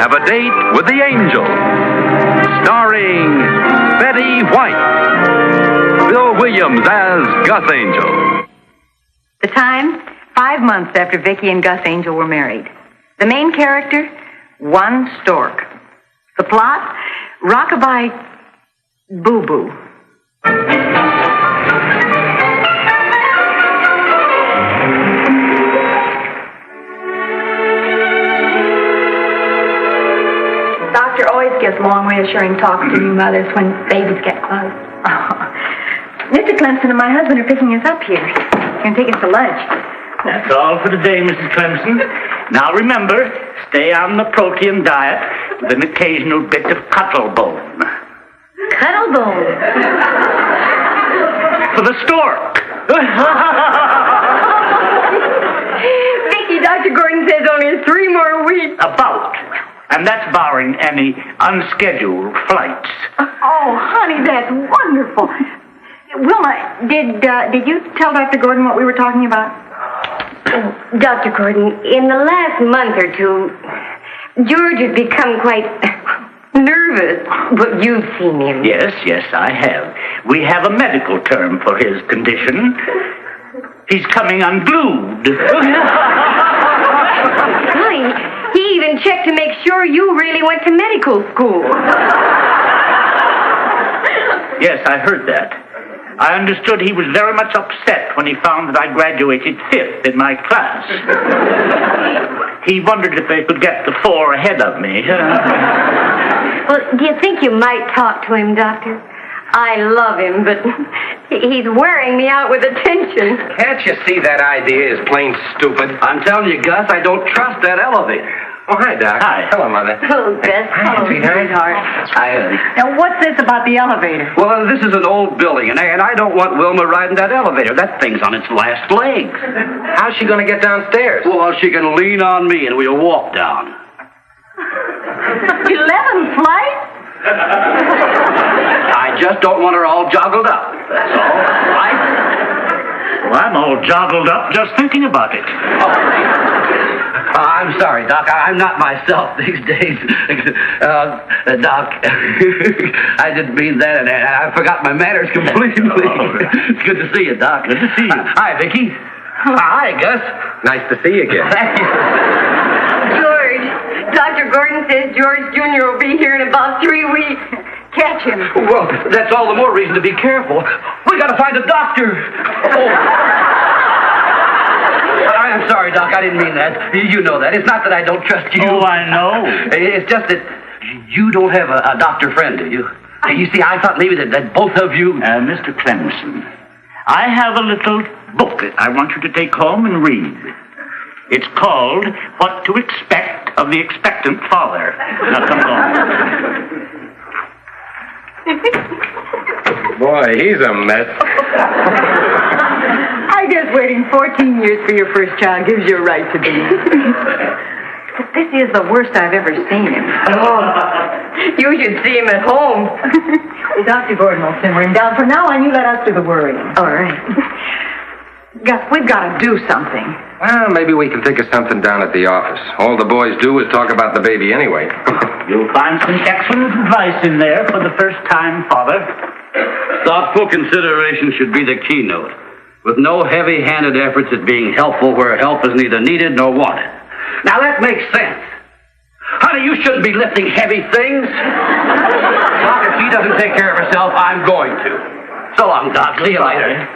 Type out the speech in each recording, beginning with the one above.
Have a Date with the Angel. Starring Betty White. Bill Williams as Gus Angel. The time, 5 months after Vicki and Gus Angel were married. The main character, one stork. The plot, rockabye boo-boo. Doctor always gives long, reassuring talks to new mothers when babies get close. Mr. Clemson and my husband are picking us up here. Going to take us to lunch. That's all for today, Mrs. Clemson. Now remember, stay on the protein diet with an occasional bit of cuttlebone. Cuttlebone? For the stork. Vicki, Dr. Gordon says only 3 more weeks. About. And that's barring any unscheduled flights. Oh, honey, that's wonderful. Wilma, did you tell Dr. Gordon what we were talking about? Dr. Gordon, in the last month or two, George has become quite nervous. But you've seen him. Yes, I have. We have a medical term for his condition. He's coming unglued. Honey, he even checked to make sure you really went to medical school. Yes, I heard that. I understood he was very much upset when he found that I graduated 5th in my class. He wondered if they could get the 4 ahead of me. Well, do you think you might talk to him, Doctor? I love him, but he's wearing me out with attention. Can't you see that idea is plain stupid? I'm telling you, Gus, I don't trust that elevator. Oh, hi, Doc. Hi. Hello, Mother. Hello, Gus. Hello, sweetheart. Now, what's this about the elevator? Well, this is an old building, and I don't want Wilma riding that elevator. That thing's on its last legs. How's she going to get downstairs? Well, she can lean on me, and we'll walk down. 11 flights? I just don't want her all joggled up. That's all. Right? Well, I'm all joggled up just thinking about it. I'm sorry, Doc. I'm not myself these days. Doc, I didn't mean that, and I forgot my manners completely. It's good to see you, Doc. Good to see you. Hi, Vicki. Hi, Gus. Nice to see you again. Thank you. George, Dr. Gordon says George Jr. will be here in about 3 weeks. Catch him. Well, that's all the more reason to be careful. We got to find a doctor. I'm sorry, Doc. I didn't mean that. You know that. It's not that I don't trust you. Oh, I know. It's just that you don't have a doctor friend, do you? You see, I thought maybe that both of you... Mr. Clemson, I have a little booklet I want you to take home and read. It's called What to Expect of the Expectant Father. Now, come along. Boy, he's a mess. I guess waiting 14 years for your first child gives you a right to be. But this is the worst I've ever seen him. Oh, you should see him at home. Dr. Gordon will simmer him down. For now on, you let us do the worrying. All right. Gus, we've got to do something. Well, maybe we can think of something down at the office. All the boys do is talk about the baby anyway. You'll find some excellent advice in there for the first-time father. Thoughtful consideration should be the keynote, with no heavy-handed efforts at being helpful where help is neither needed nor wanted. Now that makes sense. Honey, you shouldn't be lifting heavy things. Doc, if she doesn't take care of herself, I'm going to. So long, Doc. See you later.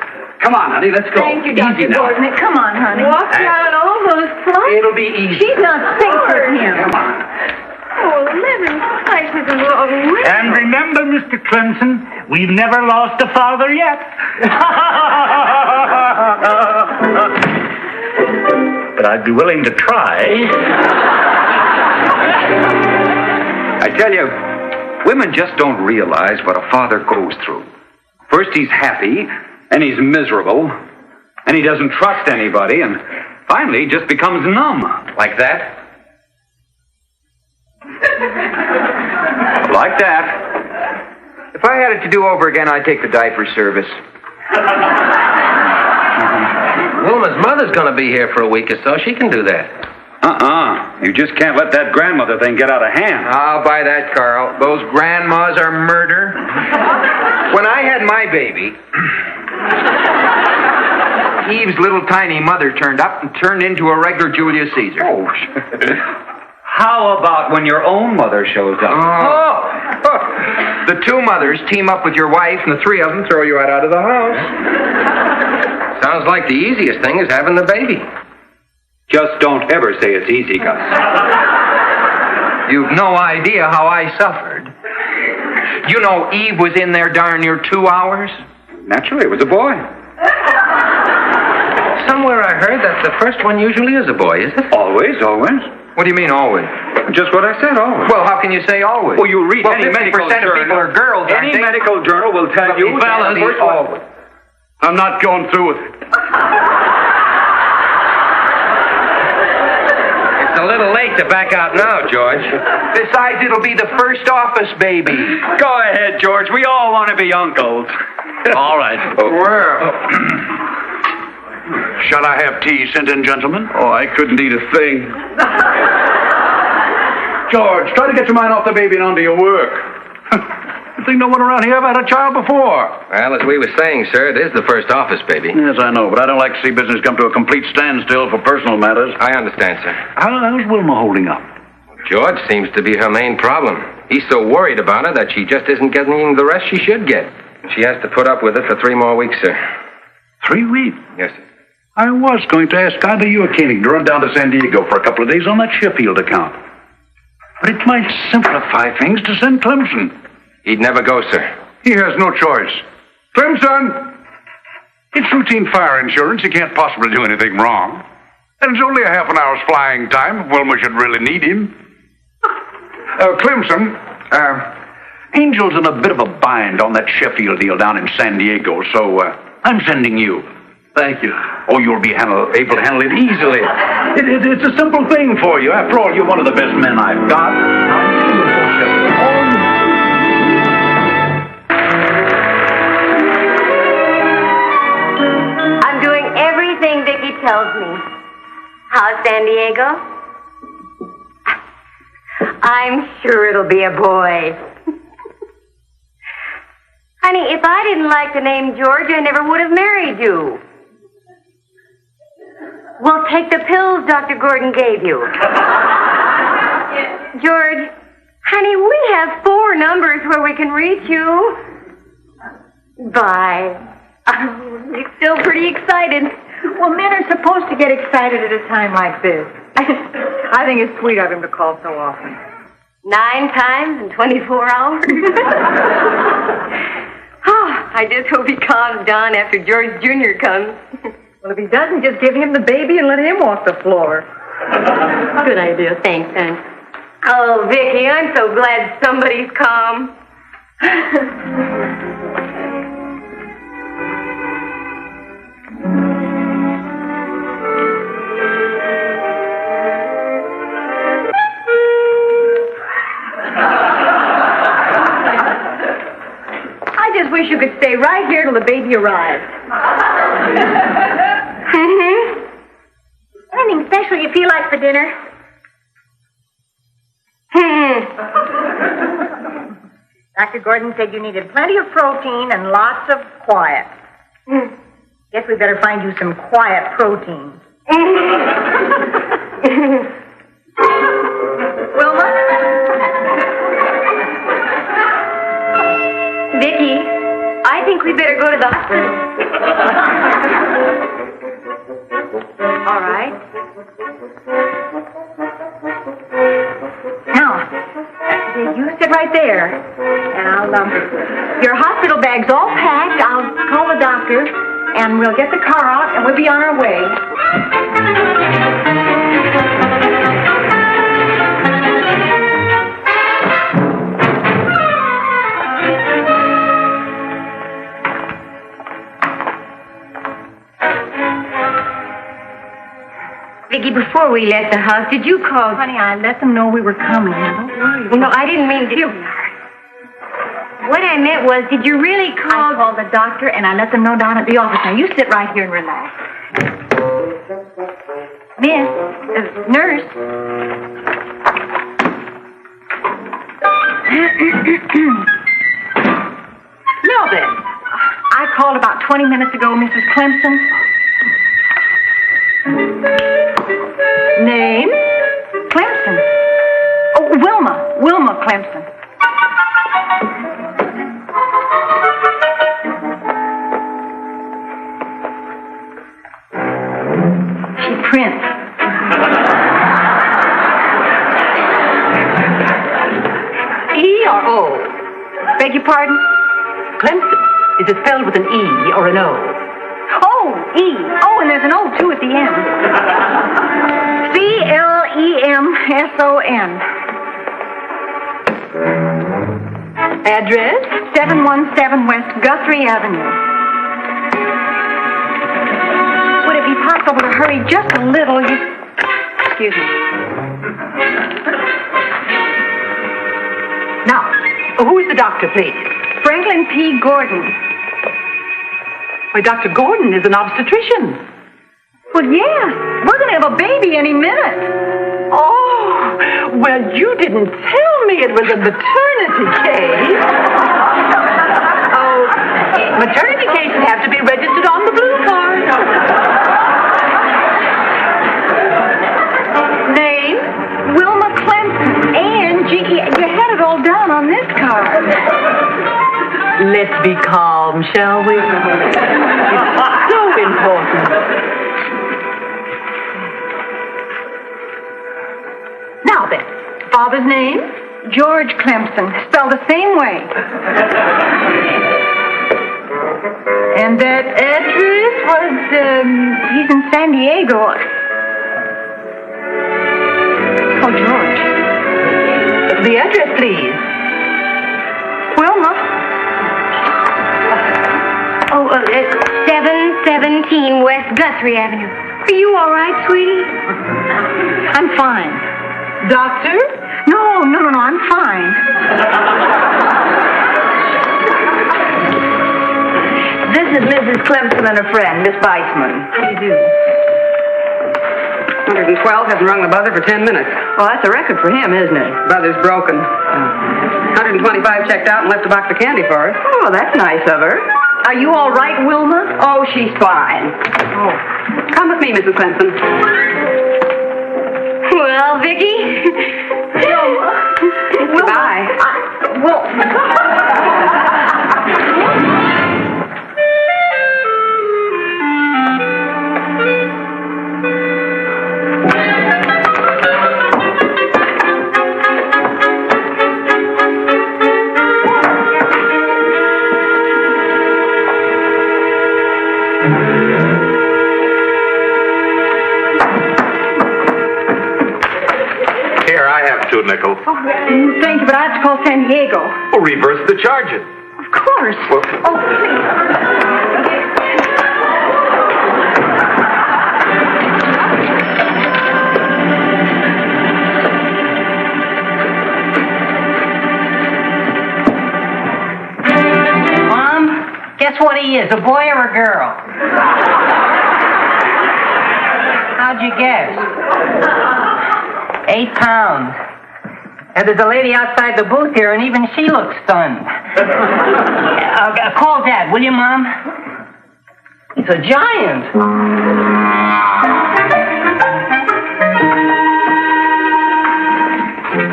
Come on, honey, let's go. Thank you, Dr. Gordon. Come on, honey. Walk down all those flights? It'll be easy. She's not safe for him. Come on. Oh, 11 flights is a long way. And remember, Mr. Clemson, we've never lost a father yet. But I'd be willing to try. I tell you, women just don't realize what a father goes through. First he's happy, and he's miserable, and he doesn't trust anybody, and finally he just becomes numb. Like that? Like that. If I had it to do over again, I'd take the diaper service. Wilma's mother's going to be here for a week or so. She can do that. You just can't let that grandmother thing get out of hand. I'll buy that, Carl. Those grandmas are murder. When I had my baby, Eve's little tiny mother turned up and turned into a regular Julius Caesar. Oh, how about when your own mother shows up? The two mothers team up with your wife, and the three of them throw you out of the house. Sounds like the easiest thing is having the baby. Just don't ever say it's easy, Gus. You've no idea how I suffered. You know Eve was in there darn near 2 hours? Naturally, it was a boy. Somewhere I heard that the first one usually is a boy, is it? Always. What do you mean, always? Just what I said, always. Well, how can you say always? Well, you read any 50% medical of journal. people are girls, aren't Any they? medical journal will tell you fellas, that the first always. I'm not going through with it. It's a little late to back out now, George. Besides, it'll be the first office baby. Go ahead, George. We all want to be uncles. All right. Well, Shall I have tea sent in, gentlemen? Oh, I couldn't eat a thing. George, try to get your mind off the baby and onto your work. I think no one around here ever had a child before. well, as we were saying, sir, it is the first office baby. Yes, I know, but I don't like to see business come to a complete standstill for personal matters. I understand, sir. How's Wilma holding up? George seems to be her main problem. He's so worried about her that she just isn't getting the rest she should get. She has to put up with it for 3 more weeks, sir. 3 weeks? Yes, sir. I was going to ask either you or Koenig to run down to San Diego for a couple of days on that Sheffield account. But it might simplify things to send Clemson. He'd never go, sir. He has no choice. Clemson! It's routine fire insurance. He can't possibly do anything wrong. And it's only a half an hour's flying time if Wilma should really need him. Clemson, Angel's in a bit of a bind on that Sheffield deal down in San Diego, so I'm sending you. Thank you. Oh, you'll be able to handle it easily. It's a simple thing for you. After all, you're one of the best men I've got. I'm doing everything Vicki tells me. How's San Diego? I'm sure it'll be a boy. Honey, if I didn't like the name George, I never would have married you. Well, take the pills Dr. Gordon gave you. George, honey, we have 4 numbers where we can reach you. Bye. You're still pretty excited. Well, men are supposed to get excited at a time like this. I think it's sweet of him to call so often. 9 times in 24 hours? I just hope he calms down after George Jr. comes. Well, if he doesn't, just give him the baby and let him walk the floor. Good idea. Thanks, son. Oh, Vicki, I'm so glad somebody's calm. I just wish you could stay right here till the baby arrives. Anything special you feel like for dinner? Dr. Gordon said you needed plenty of protein and lots of quiet. Guess we better find you some quiet protein. Wilma? Vicki, I think we better go to the hospital. All right. Now, you sit right there, and I'll, your hospital bag's all packed. I'll call the doctor, and we'll get the car out, and we'll be on our way. Vicki, before we left the house, did you call? Honey, I let them know we were coming. Don't worry. No, I didn't mean to. What I meant was, did you really call? I called the doctor, and I let them know down at the office. Now, you sit right here and relax. Miss, nurse. Now then, I called about 20 minutes ago, Mrs. Clemson. name? Clemson. Oh, Wilma Clemson. She prints. E or O? Beg your pardon? Clemson. Is it spelled with an E or an O? Oh, E. Oh, and there's an O, too, at the end. Clemson. Address? 717 West Guthrie Avenue. Would it be possible to hurry just a little? Excuse me. Now, who is the doctor, please? Franklin P. Gordon. Why, Dr. Gordon is an obstetrician. Well, yes. We're going to have a baby any minute. Oh, well, you didn't tell me it was a maternity case. Oh, maternity cases have to be registered on the blue card. Name? Wilma Clemson. A-N-G-E. You had it all down on this card. Let's be calm, shall we? It's so important. Now then, father's name? George Clemson. Spelled the same way. And that address was, he's in San Diego. Oh, George. The address, please. Wilma. 717 West Guthrie Avenue. Are you all right, sweetie? I'm fine. Doctor? No, I'm fine. This is Mrs. Clemson and her friend, Miss Weissman. How do you do? 112 hasn't rung the buzzer for 10 minutes. Well, that's a record for him, isn't it? Buzzer's broken. 125 checked out and left a box of candy for us. Oh, that's nice of her. Are you all right, Wilma? Oh, she's fine. Oh. Come with me, Mrs. Clemson. Well, Vicki? Goodbye. $2 nickels. Oh, thank you, but I have to call San Diego. Well, reverse the charges. Of course. Well, Mom, guess what he is, a boy or a girl? How'd you guess? 8 pounds. And there's a lady outside the booth here, and even she looks stunned. Call Dad, will you, Mom? He's a giant.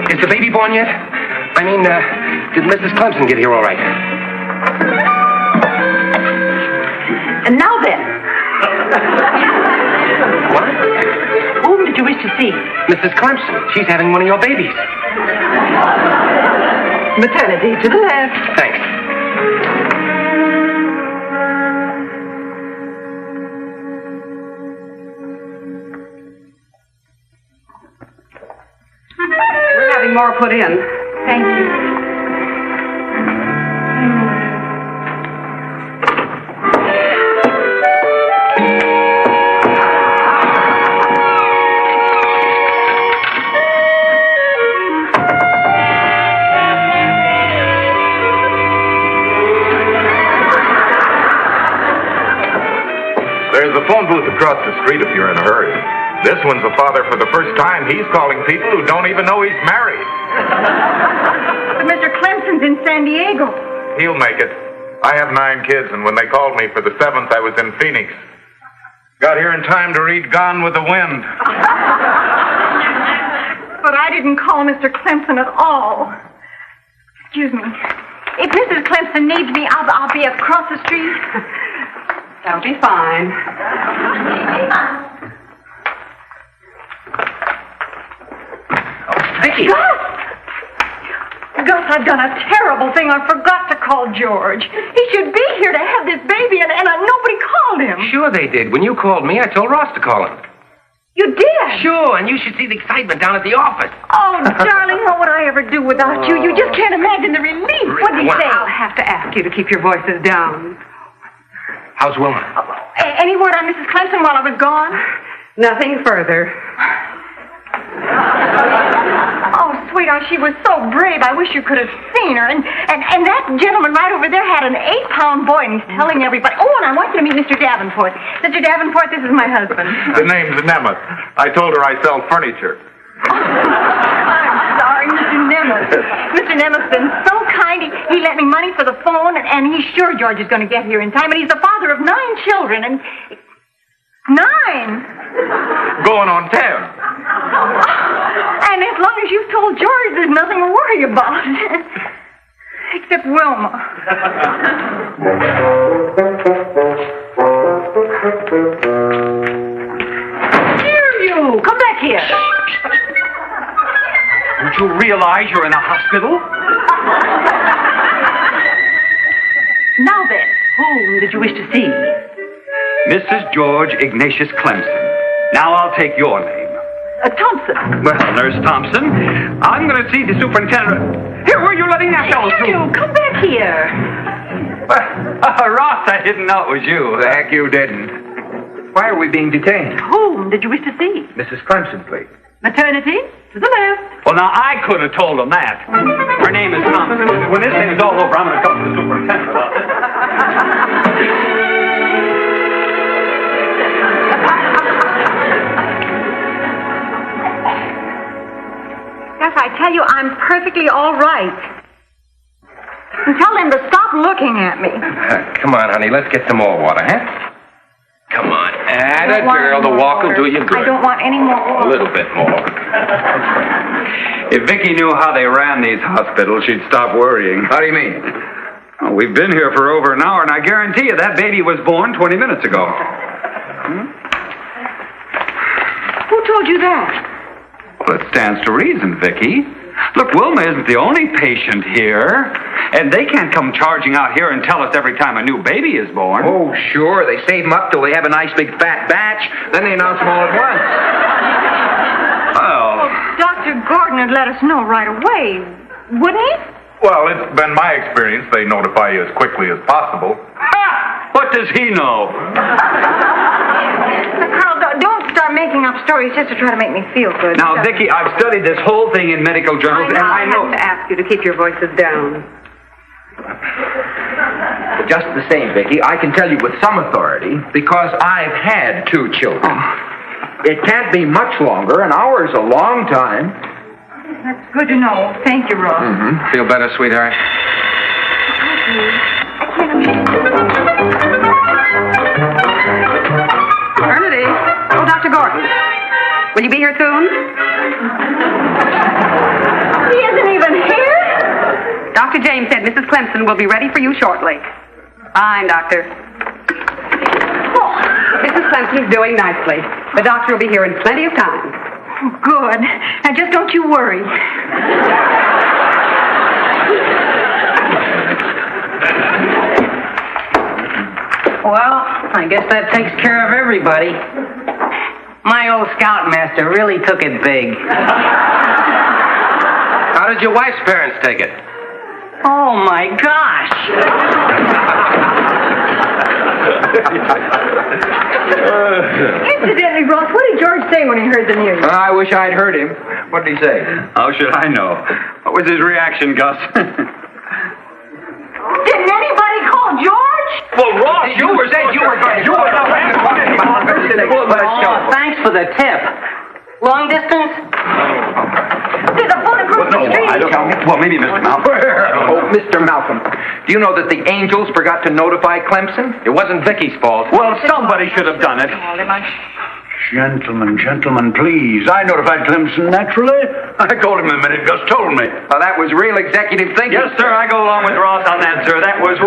Is the baby born yet? I mean, did Mrs. Clemson get here all right? And now then. What? Whom did you wish to see? Mrs. Clemson. She's having one of your babies. Maternity to the left. Thanks. We're having more put in. Thank you. there's a phone booth across the street if you're in a hurry. This one's a father for the first time. He's calling people who don't even know he's married. But Mr. Clemson's in San Diego. He'll make it. I have 9 kids, and when they called me for the 7th, I was in Phoenix. Got here in time to read Gone with the Wind. But I didn't call Mr. Clemson at all. Excuse me. If Mrs. Clemson needs me, I'll be across the street. That'll be fine. Vicki! Gus, I've done a terrible thing. I forgot to call George. He should be here to have this baby, and nobody called him. Sure they did. When you called me, I told Ross to call him. You did? Sure, and you should see the excitement down at the office. Oh, darling, what would I ever do without you? You just can't imagine the relief. What did he say? I'll have to ask you to keep your voices down. How's Willock? Any word on Mrs. Clemson while I was gone? Nothing further. Oh, sweetheart, she was so brave. I wish you could have seen her. And that gentleman right over there had an 8-pound boy, and he's telling everybody. Oh, and I want you to meet Mr. Davenport. Mr. Davenport, this is my husband. The name's Nemeth. I told her I sell furniture. I'm sorry, Mr. Nemeth. Mr. Nemeth's been so kind. He lent me money for the phone, and he's sure George is going to get here in time. And he's the father of 9 children, and... 9! Going on 10. And as long as you've told George, there's nothing to worry about. Except Wilma. Here, you! Come back here. Don't you realize you're in a hospital? Now then, whom did you wish to see? Mrs. George Ignatius Clemson. Now I'll take your name. Thompson. Well, Nurse Thompson, I'm going to see the superintendent. Here, where are you letting that fellow through? You, come back here. Ross, I didn't know it was you. Heck, you didn't. Why are we being detained? Whom did you wish to see? Mrs. Clemson, please. Maternity, to the left. Well, now, I could have told him that. Her name is Thompson. When this thing is all over, I'm going to talk to the superintendent about it. Yes, I tell you, I'm perfectly all right. And tell them to stop looking at me. Come on, honey, let's get some more water, huh? Come on. Atta girl, the walk will do you good. I don't want any more water. A little bit more. If Vicki knew how they ran these hospitals, she'd stop worrying. How do you mean? Well, we've been here for over an hour, and I guarantee you that baby was born 20 minutes ago. Who told you that? Well, it stands to reason, Vicki. Look, Wilma isn't the only patient here, and they can't come charging out here and tell us every time a new baby is born. Oh, sure. They save them up till they have a nice big fat batch, then they announce them all at once. Well, Dr. Gordon would let us know right away, wouldn't he? Well, it's been my experience they notify you as quickly as possible. ha! What does he know? Carl, don't start making up stories just to try to make me feel good. Now, Vicki, I've studied this whole thing in medical journals, and I know... I'll have to ask you to keep your voices down. Just the same, Vicki, I can tell you with some authority, because I've had 2 children. It can't be much longer. An hour's a long time. That's good to know. Thank you, Ross. Mm-hmm. Feel better, sweetheart? Maternity. Oh, Dr. Gordon. Will you be here soon? He isn't even here? Dr. James said Mrs. Clemson will be ready for you shortly. Fine, Doctor. Mrs. Clemson's doing nicely. The doctor will be here in plenty of time. Oh, good. Now, just don't you worry. Well, I guess that takes care of everybody. My old scoutmaster really took it big. How did your wife's parents take it? Oh, my gosh. Incidentally, Ross, what did George say when he heard the news? I wish I'd heard him. What did he say? How should I know? What was his reaction, Gus? Didn't anybody call George? Well, Ross, you were going to... Oh, thanks for the tip. Long distance? There's a phone across the street. I don't know. Well, maybe Mr. Malcolm. Oh, Mr. Malcolm, do you know that the Angels forgot to notify Clemson? It wasn't Vicky's fault. Well, somebody should have done it. Gentlemen, please. I notified Clemson, naturally. I called him the minute Gus told me. Well, that was real executive thinking. Yes, sir, I go along with Ross on that, sir. That was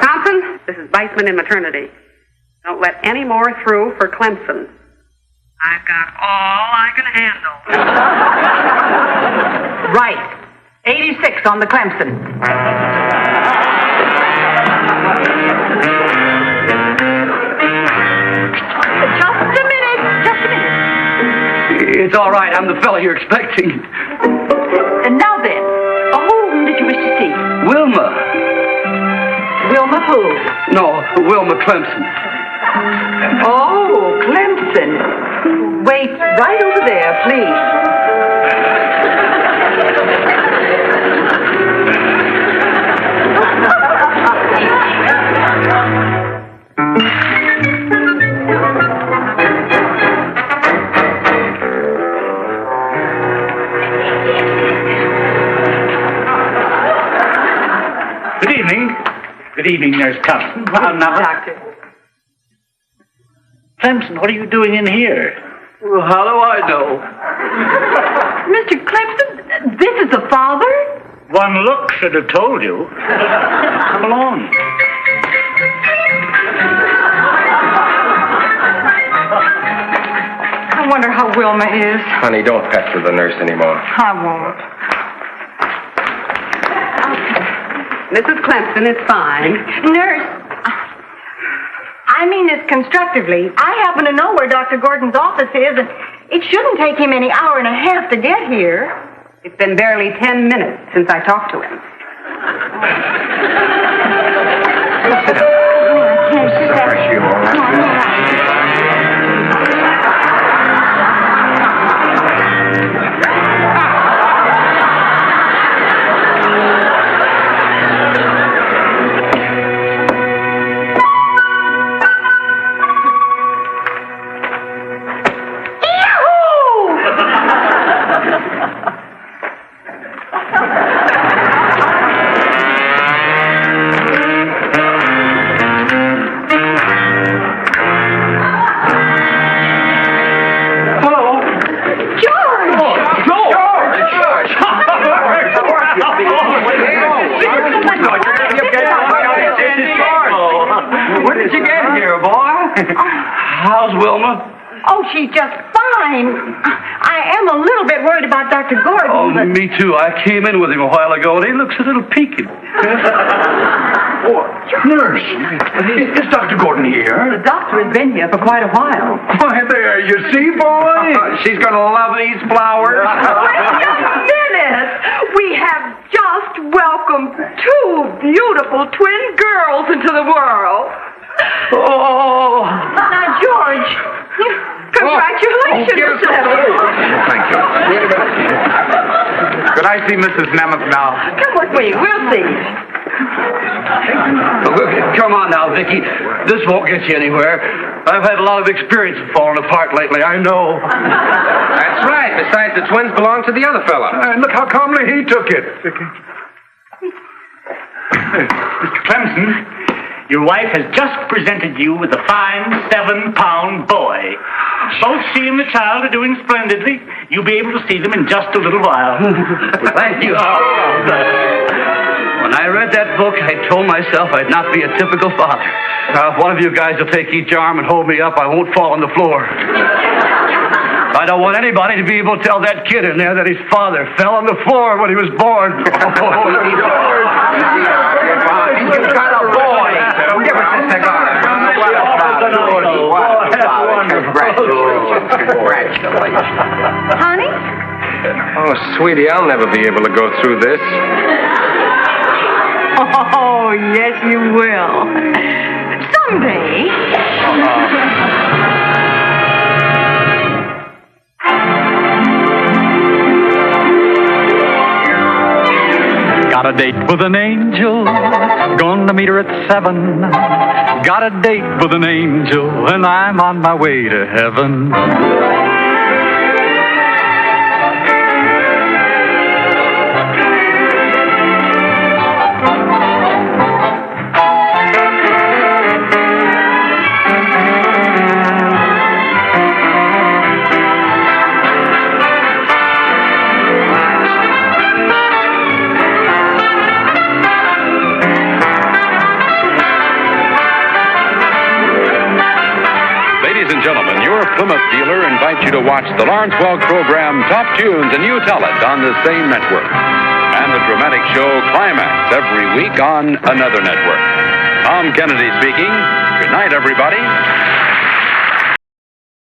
Thompson, this is Weissman in maternity. Don't let any more through for Clemson. I've got all I can handle. Right. 86 on the Clemson. Just a minute. It's all right. I'm the fellow you're expecting. And now then, whom did you wish to see? Wilma. Wilma who? No, Wilma Clemson. Oh, Clemson. Wait right over there, please. Good evening. Good evening, Nurse Thompson. Well, now, Doctor. Clemson, what are you doing in here? Well, how do I know? Mr. Clemson, this is the father? One look should have told you. Come along. I wonder how Wilma is. Honey, don't pester the nurse anymore. I won't. Mrs. Clemson is fine. Nurse, I mean this constructively. I happen to know where Dr. Gordon's office is, and it shouldn't take him any hour and a half to get here. It's been barely 10 minutes since I talked to him. How's Wilma? Oh, she's just fine. I am a little bit worried about Dr. Gordon. Oh, but... me too. I came in with him a while ago, and he looks a little peaked. Nurse, is Dr. Gordon here? The doctor has been here for quite a while. Why, there, you see, boy? She's going to love these flowers. Wait just a minute. We have just welcomed two beautiful twin girls into the world. Oh! Now, George, congratulations. Thank you. Could I see Mrs. Nemeth now? Come with me. We'll see. Come on now, Vicki. This won't get you anywhere. I've had a lot of experience of falling apart lately, I know. That's right. Besides, the twins belong to the other fella. And look how calmly he took it. Mr. Clemson, your wife has just presented you with a fine 7-pound boy. Both she and the child are doing splendidly. You'll be able to see them in just a little while. Thank you. When I read that book, I told myself I'd not be a typical father. Now, if one of you guys will take each arm and hold me up, I won't fall on the floor. I don't want anybody to be able to tell that kid in there that his father fell on the floor when he was born. He's got a boy. Give us a cigar. Congratulations. Honey? Oh, sweetie, I'll never be able to go through this. Oh, yes, you will. Someday. Got Got a date with an angel, gonna meet her at 7. Got a date with an angel, and I'm on my way to heaven. Plymouth dealer invites you to watch the Lawrence Welk program Top Tunes and You Tell It on the same network. And the dramatic show Climax every week on another network. Tom Kennedy speaking. Good night, everybody.